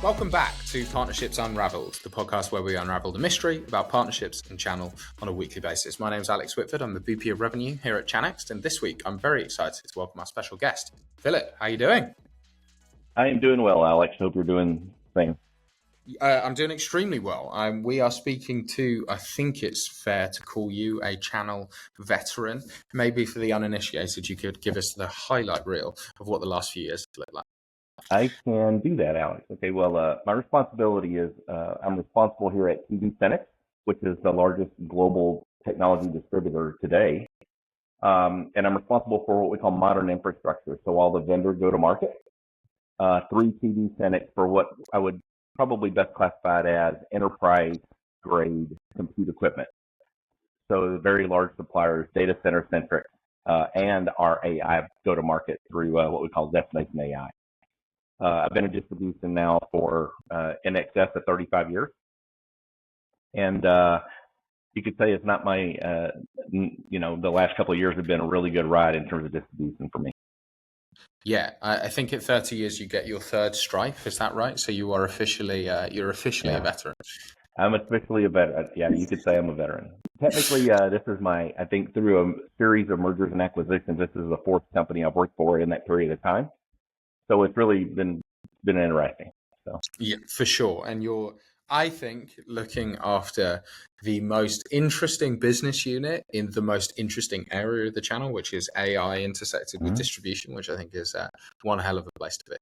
Welcome back to Partnerships Unraveled, the podcast where we unravel the mystery about partnerships and channel on a weekly basis. My name is Alex Whitford. I'm the VP of Revenue here at TD, and this week I'm very excited to welcome our special guest, Phillip. How are you doing? I am doing well, Alex. Hope you're doing the same. I'm doing extremely well. We are speaking to, I think it's fair to call you a channel veteran. Maybe for the uninitiated, you could give us the highlight reel of what the last few years have looked like. I can do that, Alex. Okay, well, my responsibility is I'm responsible here at TD SYNNEX, which is the largest global technology distributor today. And I'm responsible for what we call modern infrastructure. So all the vendor go-to-market through TD SYNNEX for what I would probably best classify it as enterprise-grade compute equipment. So very large suppliers, data center-centric, and our AI go-to-market through what we call Destination AI. I've been in distribution now for in excess of 35 years. And you could say it's not my, the last couple of years have been a really good ride in terms of distribution for me. Yeah, I think at 30 years you get your third stripe. Is that right? So you are officially, a veteran. I'm officially a veteran. Yeah, you could say I'm a veteran. Technically, this is I think through a series of mergers and acquisitions, this is the fourth company I've worked for in that period of time. So it's really been interesting. So yeah, for sure. And I think, looking after the most interesting business unit in the most interesting area of the channel, which is AI intersected with distribution, which I think is one hell of a place to be.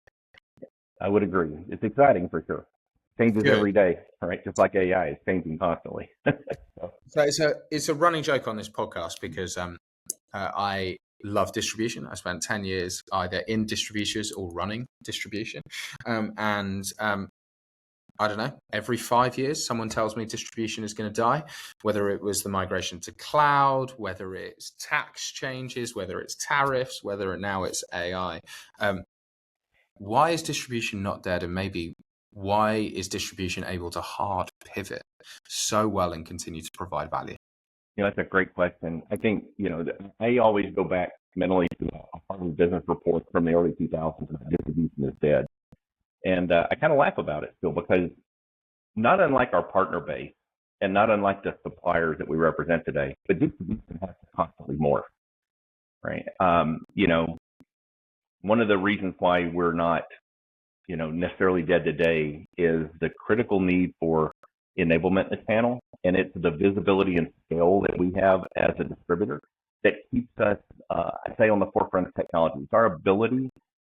I would agree. It's exciting for sure. Changes every day, right? Just like AI is changing constantly. So it's a running joke on this podcast because I love distribution. I spent 10 years either in distributors or running distribution. I don't know, every 5 years, someone tells me distribution is going to die, whether it was the migration to cloud, whether it's tax changes, whether it's tariffs, whether now it's AI. Why is distribution not dead? And maybe why is distribution able to hard pivot so well and continue to provide value? That's a great question. I think, I always go back mentally to a Harvard Business Report from the early 2000s that distribution is dead. And I kind of laugh about it still because not unlike our partner base and not unlike the suppliers that we represent today, but distribution has to constantly morph, right? One of the reasons why we're not, necessarily dead today is the critical need for enablement in the channel, and it's the visibility and scale that we have as a distributor that keeps us, I say, on the forefront of technology. It's our ability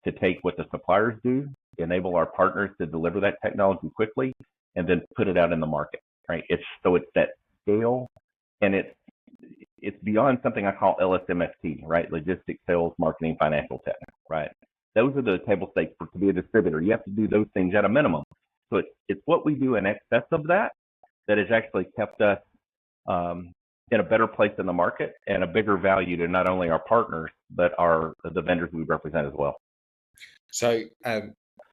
to take what the suppliers do, enable our partners to deliver that technology quickly, and then put it out in the market, right? It's that scale, and it's beyond something I call LSMFT, right? Logistics, sales, marketing, financial, technical, right? Those are the table stakes to be a distributor. You have to do those things at a minimum. So it's what we do in excess of that has actually kept us in a better place in the market and a bigger value to not only our partners, but the vendors we represent as well. So,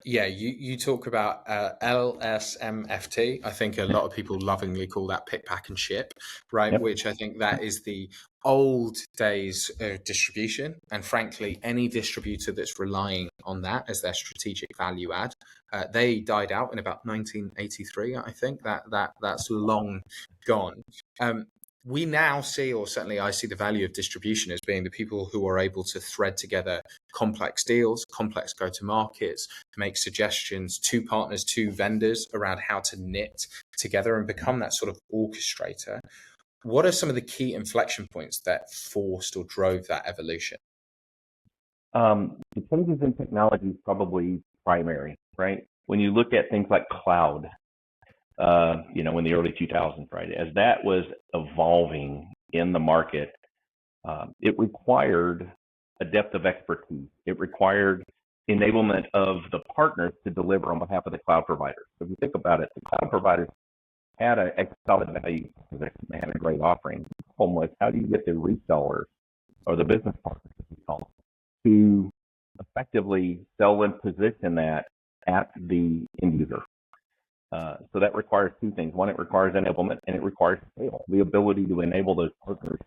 you talk about LSMFT. I think a lot of people lovingly call that pick, pack, and ship, right? Yep. Which I think that is the old days of distribution. And frankly, any distributor that's relying on that as their strategic value add, they died out in about 1983. I think that's long gone. We now see, or certainly I see, the value of distribution as being the people who are able to thread together complex deals, complex go-to-markets, make suggestions to partners, to vendors around how to knit together and become that sort of orchestrator. What are some of the key inflection points that forced or drove that evolution? The changes in technology is probably primary, right? When you look at things like cloud, in the early 2000s, right? As that was evolving in the market, it required a depth of expertise. It required enablement of the partners to deliver on behalf of the cloud providers. So if you think about it, the cloud providers had a solid value position. They had a great offering. The problem was, how do you get the resellers or the business partners, as we call them, to effectively sell and position that at the end user? So that requires two things. One, it requires enablement, and it requires scale, the ability to enable those partners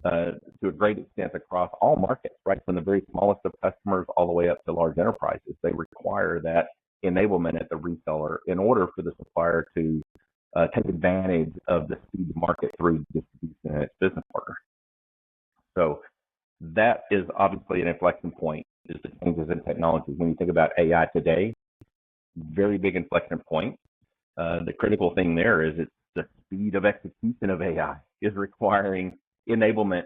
to a great extent across all markets, right? From the very smallest of customers all the way up to large enterprises. They require that enablement at the reseller in order for the supplier to take advantage of the speed to market through distribution and its business partners. So that is obviously an inflection point, is the changes in technology. When you think about AI today, very big inflection point. The critical thing there is it's the speed of execution of AI is requiring enablement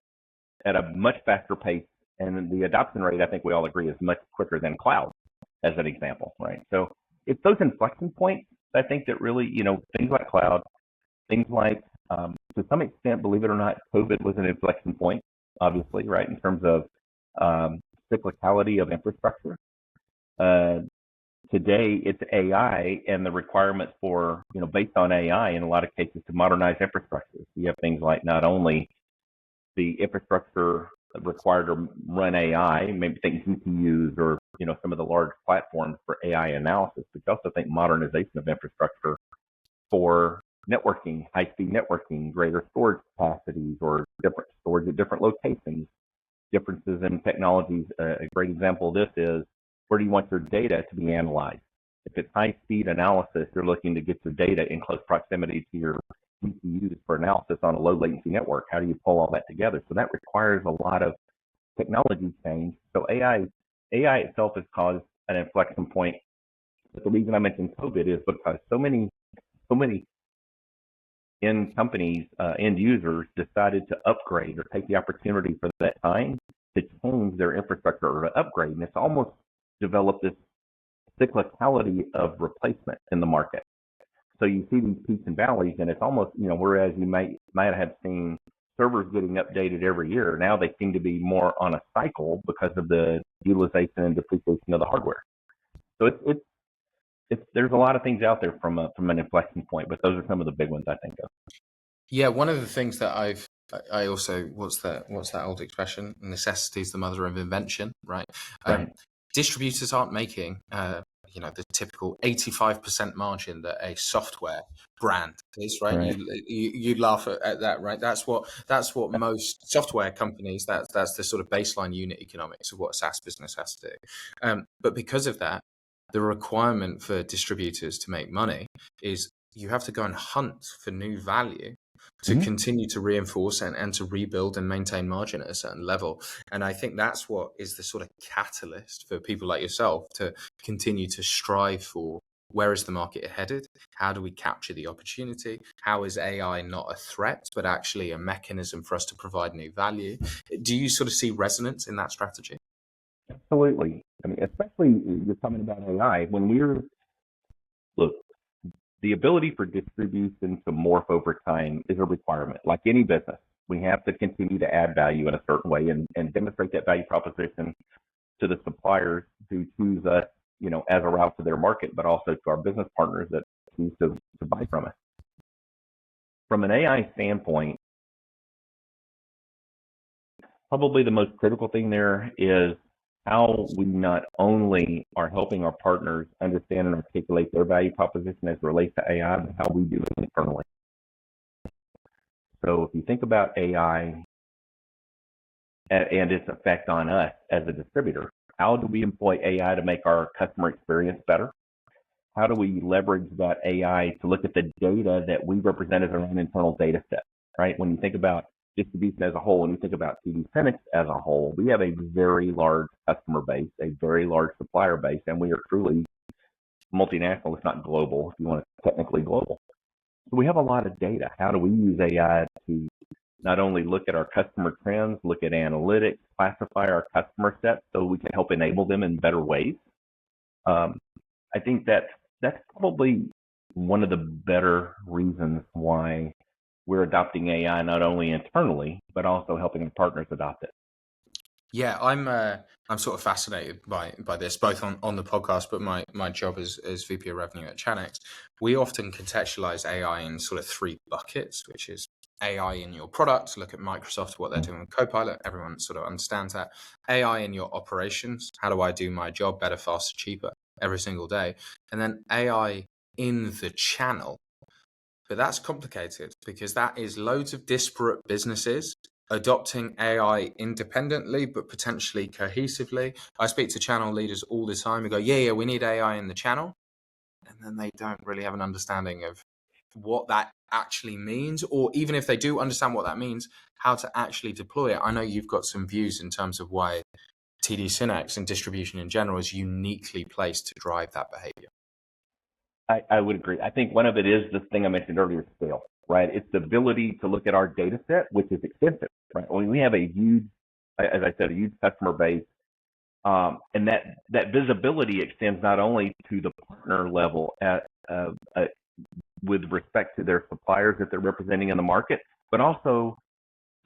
at a much faster pace, and the adoption rate, I think we all agree, is much quicker than cloud, as an example, right? So it's those inflection points, I think, that really, things like cloud, things like, to some extent, believe it or not, COVID was an inflection point, obviously, right, in terms of cyclicality of infrastructure. Today, it's AI and the requirements for, based on AI in a lot of cases to modernize infrastructure. You have things like not only the infrastructure required to run AI, maybe think GPUs or, some of the large platforms for AI analysis, but you also think modernization of infrastructure for networking, high-speed networking, greater storage capacities, or different storage at different locations, differences in technologies. A great example of this is, where do you want your data to be analyzed? If it's high-speed analysis, you're looking to get your data in close proximity to your GPUs for analysis on a low-latency network. How do you pull all that together? So that requires a lot of technology change. So AI itself has caused an inflection point. But the reason I mentioned COVID is because so many end companies, end users decided to upgrade or take the opportunity for that time to change their infrastructure or to upgrade. And it's almost developed this cyclicality of replacement in the market. So you see these peaks and valleys, and it's almost, whereas you might have seen servers getting updated every year, now they seem to be more on a cycle because of the utilization and depreciation of the hardware. So there's a lot of things out there from an inflection point, but those are some of the big ones I think of. Yeah, one of the things that I also, what's that old expression? Necessity is the mother of invention, right? Right. Distributors aren't making the typical 85% margin that a software brand is, right? Right. You laugh at that, right? That's what most software companies, that's the sort of baseline unit economics of what a SaaS business has to do. But because of that, the requirement for distributors to make money is you have to go and hunt for new value to continue to reinforce and to rebuild and maintain margin at a certain level. And I think that's what is the sort of catalyst for people like yourself to continue to strive for, where is the market headed? How do we capture the opportunity? How is AI not a threat, but actually a mechanism for us to provide new value? Do you sort of see resonance in that strategy? Absolutely. I mean, especially you're talking about AI. Look, the ability for distribution to morph over time is a requirement. Like any business, we have to continue to add value in a certain way and demonstrate that value proposition to the suppliers who choose us, as a route to their market, but also to our business partners that choose to buy from us. From an AI standpoint, probably the most critical thing there is how we not only are helping our partners understand and articulate their value proposition as it relates to AI, but how we do it internally. So if you think about AI and its effect on us as a distributor, how do we employ AI to make our customer experience better? How do we leverage that AI to look at the data that we represent as our own internal data set, right? When you think about distribution as a whole, when you think about TD SYNNEX as a whole, we have a very large customer base, a very large supplier base, and we are truly multinational, if not global, if you want to technically global. So we have a lot of data. How do we use AI to not only look at our customer trends, look at analytics, classify our customer set so we can help enable them in better ways? I think that's probably one of the better reasons why we're adopting AI not only internally, but also helping our partners adopt it. Yeah, I'm sort of fascinated by this, both on the podcast, but my job as VP of Revenue at TD. We often contextualize AI in sort of three buckets, which is AI in your product. Look at Microsoft, what they're doing with Copilot. Everyone sort of understands that. AI in your operations. How do I do my job better, faster, cheaper every single day? And then AI in the channel. But that's complicated because that is loads of disparate businesses adopting AI independently, but potentially cohesively. I speak to channel leaders all the time who go, yeah, we need AI in the channel. then they don't really have an understanding of what that actually means, or even if they do understand what that means, how to actually deploy it. I know you've got some views in terms of why TD SYNNEX and distribution in general is uniquely placed to drive that behavior. I would agree. I think one of it is this thing I mentioned earlier, scale, right? It's the ability to look at our data set, which is extensive, right? When we have a huge, as I said, a huge customer base, and that visibility extends not only to the partner level with respect to their suppliers that they're representing in the market, but also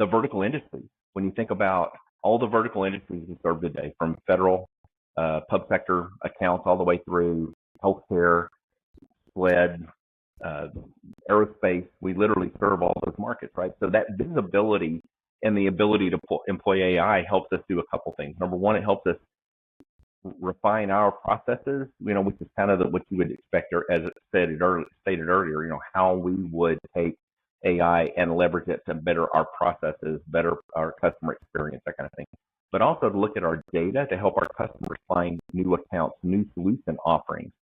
the vertical industries. When you think about all the vertical industries we serve today, from federal, pub sector accounts all the way through healthcare, SLED, aerospace, we literally serve all those markets, right? So that visibility and the ability to employ AI helps us do a couple things. Number one, it helps us refine our processes, which is kind of what you would expect, or as it stated earlier, how we would take AI and leverage it to better our processes, better our customer experience, that kind of thing. But also to look at our data to help our customers find new accounts, new solution offerings.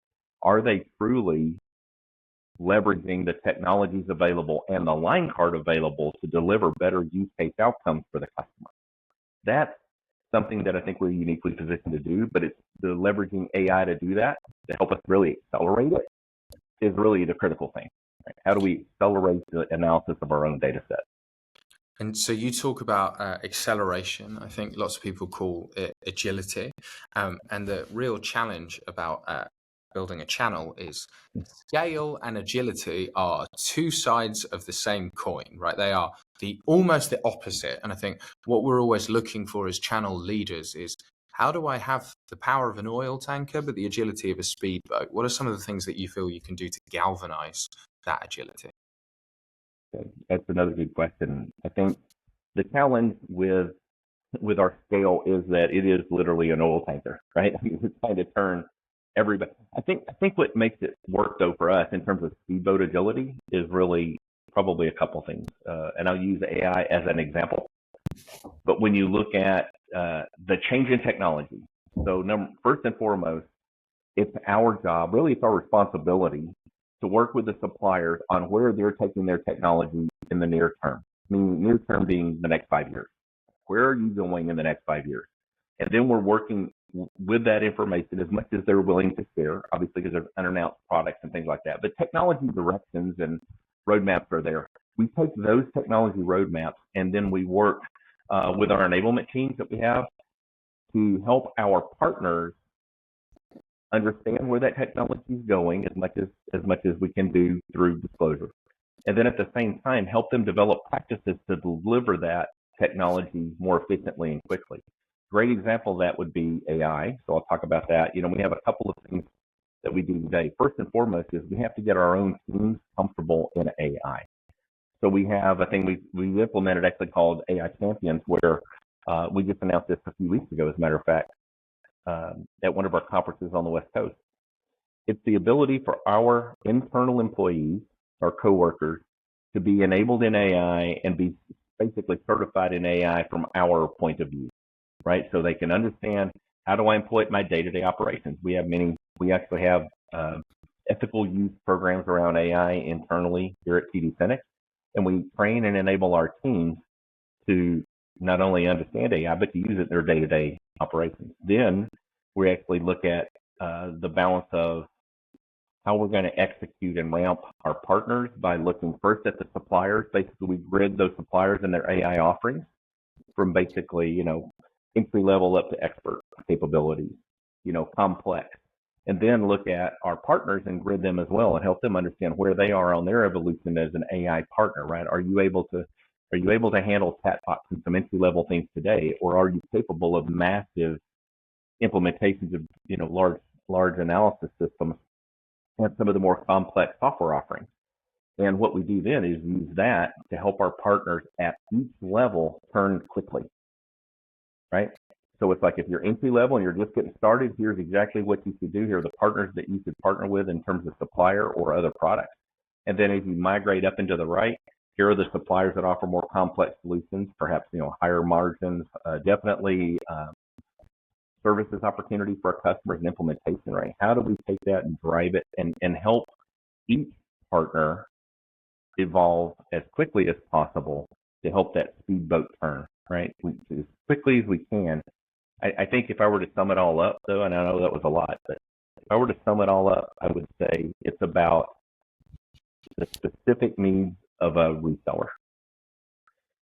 Are they truly leveraging the technologies available and the line card available to deliver better use case outcomes for the customer? That's something that I think we're uniquely positioned to do, but it's the leveraging AI to do that, to help us really accelerate it, is really the critical thing. Right? How do we accelerate the analysis of our own data set? And so you talk about acceleration. I think lots of people call it agility. And the real challenge about building a channel is scale and agility are two sides of the same coin, right? They are almost the opposite. And I think what we're always looking for as channel leaders is, how do I have the power of an oil tanker, but the agility of a speedboat? What are some of the things that you feel you can do to galvanize that agility? That's another good question. I think the challenge with our scale is that it is literally an oil tanker, right? It's trying to turn everybody. I think what makes it work though for us in terms of speedboat agility is really probably a couple things, and I'll use AI as an example. But when you look at the change in technology, so first and foremost, it's our job, really it's our responsibility to work with the suppliers on where they're taking their technology in the near term. I mean, near term being the next 5 years. Where are you going in the next 5 years? And then we're working with that information as much as they're willing to share, obviously because there's unannounced products and things like that. But technology directions and roadmaps are there. We take those technology roadmaps and then we work with our enablement teams that we have to help our partners understand where that technology is going as much as we can do through disclosure. And then at the same time, help them develop practices to deliver that technology more efficiently and quickly. Great example of that would be AI. So I'll talk about that. We have a couple of things that we do today. First and foremost is we have to get our own teams comfortable in AI. So we have a thing we implemented actually called AI Champions, where we just announced this a few weeks ago, as a matter of fact, at one of our conferences on the West Coast. It's the ability for our internal employees, our coworkers, to be enabled in AI and be basically certified in AI from our point of view, right? So they can understand, how do I employ it in my day-to-day operations? We actually have ethical use programs around AI internally here at TD SYNNEX, and we train and enable our teams to not only understand AI, but to use it in their day-to-day operations. Then we actually look at the balance of how we're going to execute and ramp our partners by looking first at the suppliers. Basically, we grid those suppliers and their AI offerings from basically, entry level up to expert capabilities, complex. And then look at our partners and grid them as well and help them understand where they are on their evolution as an AI partner, right? Are you able to handle chatbots and some entry level things today, or are you capable of massive implementations of large analysis systems and some of the more complex software offerings? And what we do then is use that to help our partners at each level turn quickly, right? So it's like, if you're entry level and you're just getting started, here's exactly what you should do. Here are the partners that you should partner with in terms of supplier or other products. And then as you migrate up into the right, here are the suppliers that offer more complex solutions, perhaps higher margins, definitely services opportunity for our customers and implementation, right? How do we take that and drive it and help each partner evolve as quickly as possible to help that speedboat turn, right? As quickly as we can. I think if I were to sum it all up, though, and I know that was a lot, but if I were to sum it all up, I would say it's about the specific needs of a reseller.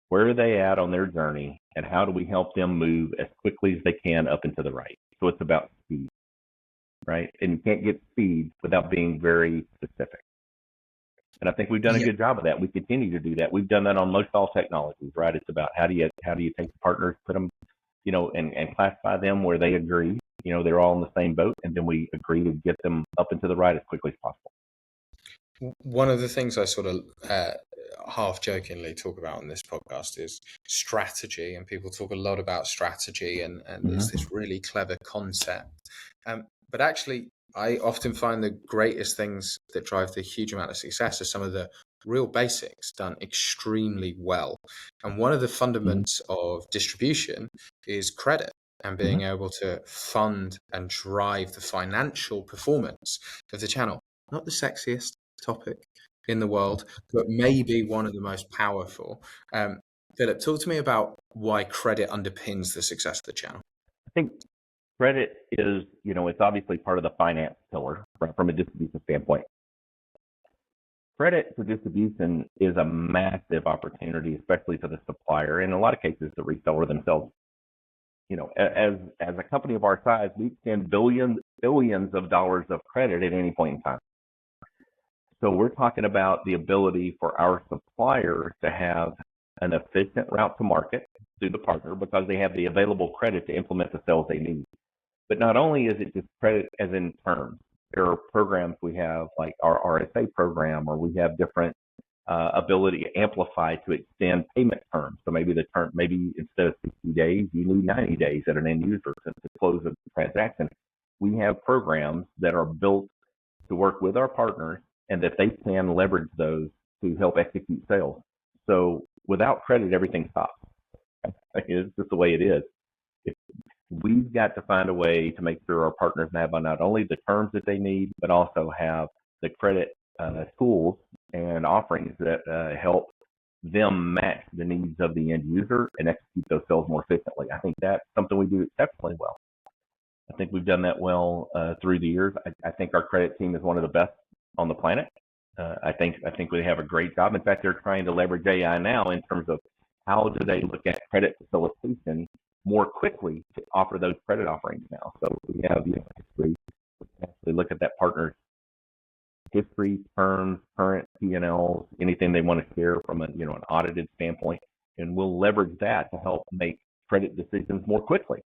Where are they at on their journey, and how do we help them move as quickly as they can up and to the right? So it's about speed, right? And you can't get speed without being very specific. And I think we've done a good job of that. We continue to do that. We've done that on most all technologies, right? It's about how do you take the partners, put them, and classify them where they agree, they're all in the same boat, and then we agree to get them up and to the right as quickly as possible. One of the things I sort of half jokingly talk about on this podcast is strategy, and people talk a lot about strategy, and it's this really clever concept. But actually, I often find the greatest things that drive the huge amount of success are some of the real basics done extremely well. And one of the fundaments of distribution is credit and being able to fund and drive the financial performance of the channel. Not the sexiest topic in the world, but maybe one of the most powerful. Philip, talk to me about why credit underpins the success of the channel. I think credit is, it's obviously part of the finance pillar from a distribution standpoint. Credit for distribution is a massive opportunity, especially for the supplier, in a lot of cases, the reseller themselves. As a company of our size, we extend billions of dollars of credit at any point in time. So we're talking about the ability for our supplier to have an efficient route to market through the partner because they have the available credit to implement the sales they need. But not only is it just credit as in terms, there are programs we have like our RSA program, or we have different ability to amplify to extend payment terms. So maybe instead of 60 days, you need 90 days at an end user to close a transaction. We have programs that are built to work with our partners and that they can leverage those to help execute sales. So without credit, everything stops. It's just the way it is. We've got to find a way to make sure our partners have not only the terms that they need, but also have the credit tools and offerings that help them match the needs of the end user and execute those sales more efficiently. I think that's something we do exceptionally well. I think we've done that well through the years. I think our credit team is one of the best on the planet. I think we have a great job. In fact, they're trying to leverage AI now in terms of how do they look at credit facilitation more quickly to offer those credit offerings now. So we have history. We can actually look at that partner's history, terms, current P&Ls, anything they want to share from an audited standpoint, and we'll leverage that to help make credit decisions more quickly.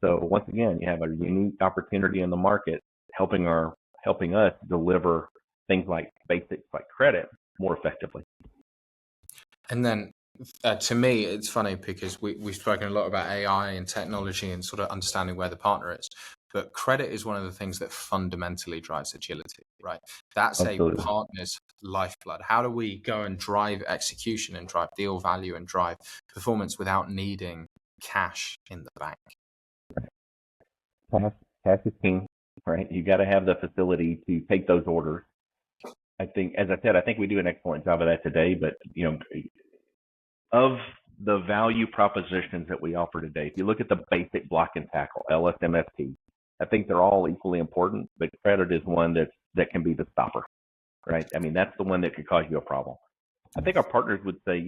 So once again, you have a unique opportunity in the market helping us deliver things like basics like credit more effectively. And then to me, it's funny because we've spoken a lot about AI and technology and sort of understanding where the partner is. But credit is one of the things that fundamentally drives agility, right? That's Absolutely. A partner's lifeblood. How do we go and drive execution and drive deal value and drive performance without needing cash in the bank? Cash is king, right? You got to have the facility to take those orders. I think, as I said, we do an excellent job of that today. But of the value propositions that we offer today, if you look at the basic block and tackle, LSMFT, I think they're all equally important, but credit is one that can be the stopper, right? I mean, that's the one that could cause you a problem. I think our partners would say,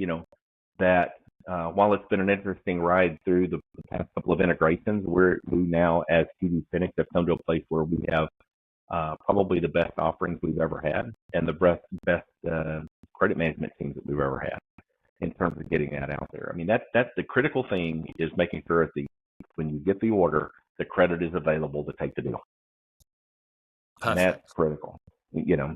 that while it's been an interesting ride through the past couple of integrations, we now, as TD SYNNEX, have come to a place where we have probably the best offerings we've ever had and the best credit management teams that we've ever had in terms of getting that out there. I mean, that's the critical thing, is making sure when you get the order, the credit is available to take the deal. And that's critical, Well,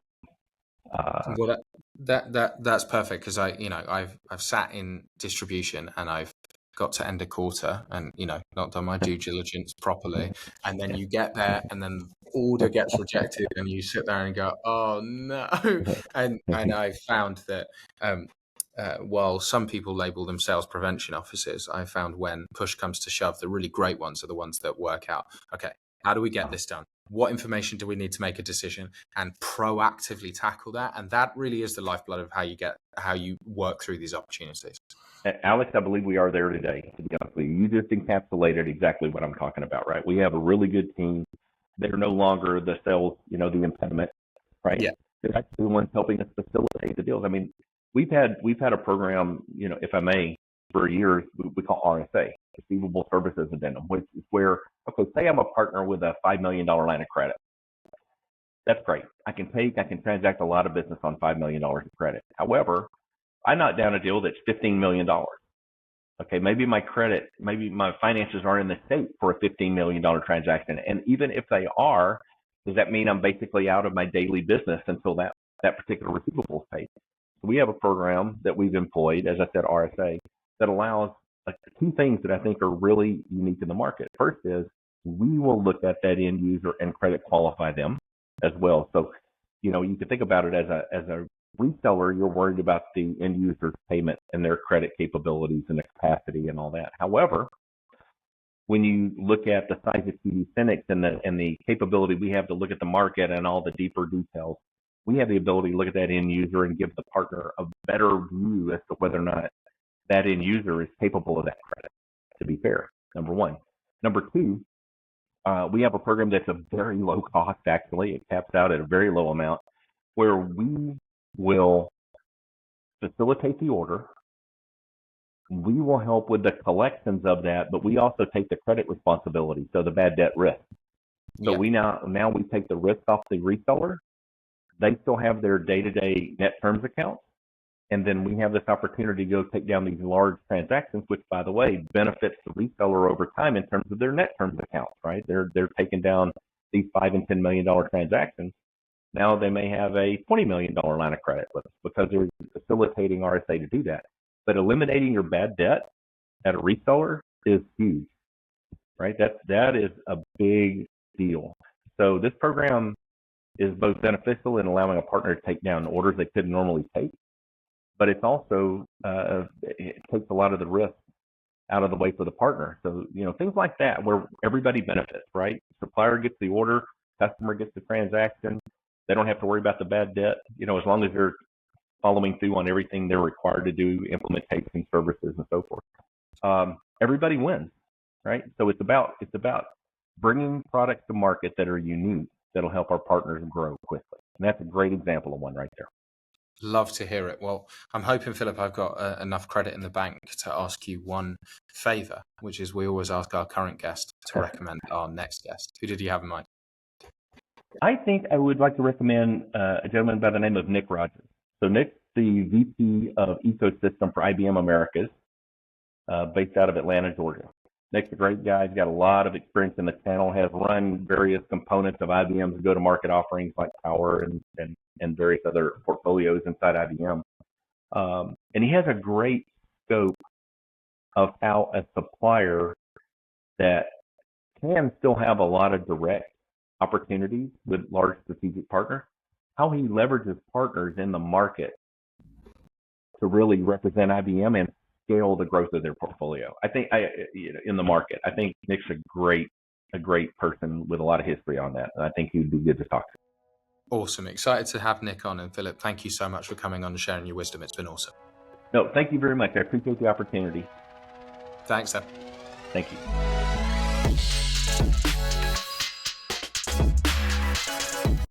that's perfect, because I've sat in distribution and I've got to end a quarter and not done my due diligence properly, and then you get there and then the order gets rejected and you sit there and go, oh no. And I found that while some people label them sales prevention officers, I found when push comes to shove, the really great ones are the ones that work out, okay, how do we get this done? What information do we need to make a decision, and proactively tackle that? And that really is the lifeblood of how you work through these opportunities. Alex, I believe we are there today, to be honest with you. You just encapsulated exactly what I'm talking about, right? We have a really good team. They're no longer the sales, the impediment, right? Yeah. They're actually the ones helping us facilitate the deals. I mean, we've had a program, if I may, for years, we call RSA, Receivable Services Addendum, which is where, okay, say I'm a partner with a $5 million line of credit. That's great. I can transact a lot of business on $5 million of credit. However, I knock down a deal that's $15 million. Okay, maybe my finances aren't in the state for a $15 million transaction. And even if they are, does that mean I'm basically out of my daily business until that particular receivable is paid? We have a program that we've employed, as I said, RSA, that allows two things that I think are really unique in the market. First is we will look at that end user and credit qualify them as well. So, you can think about it as a reseller, you're worried about the end user's payment and their credit capabilities and the capacity and all that. However, when you look at the size of TD SYNNEX and the capability we have to look at the market and all the deeper details, we have the ability to look at that end user and give the partner a better view as to whether or not that end user is capable of that credit, to be fair, number one. Number two, we have a program that's a very low cost, actually. It caps out at a very low amount, where we will facilitate the order. We will help with the collections of that, but we also take the credit responsibility, so the bad debt risk. So we now we take the risk off the reseller. They still have their day-to-day net terms accounts, and then we have this opportunity to go take down these large transactions, which, by the way, benefits the reseller over time in terms of their net terms accounts, right? They're taking down these $5 and $10 million transactions. Now they may have a $20 million line of credit with us because they're facilitating RSA to do that. But eliminating your bad debt at a reseller is huge, right? That is a big deal. So this program is both beneficial in allowing a partner to take down orders they couldn't normally take, but it's also, it takes a lot of the risk out of the way for the partner. So, things like that where everybody benefits, right? Supplier gets the order, customer gets the transaction. They don't have to worry about the bad debt, as long as they're following through on everything they're required to do, implementation services and so forth. Everybody wins, right? So it's about bringing products to market that are unique that'll help our partners grow quickly. And that's a great example of one right there. Love to hear it. Well, I'm hoping, Phillip, I've got enough credit in the bank to ask you one favor, which is we always ask our current guest to recommend our next guest. Who did you have in mind? I think I would like to recommend a gentleman by the name of Nick Rogers. So Nick's the VP of Ecosystem for IBM Americas, based out of Atlanta, Georgia. Nick's a great guy. He's got a lot of experience in the channel, has run various components of IBM's go-to-market offerings like Power and various other portfolios inside IBM. And he has a great scope of how a supplier that can still have a lot of direct opportunities with large strategic partners, how he leverages partners in the market to really represent IBM and scale the growth of their portfolio. I think in the market, I think Nick's a great person with a lot of history on that. And I think he'd be good to talk to. Awesome. Excited to have Nick on. And Phillip, thank you so much for coming on and sharing your wisdom. It's been awesome. No, thank you very much. I appreciate the opportunity. Thanks, Seb. Thank you.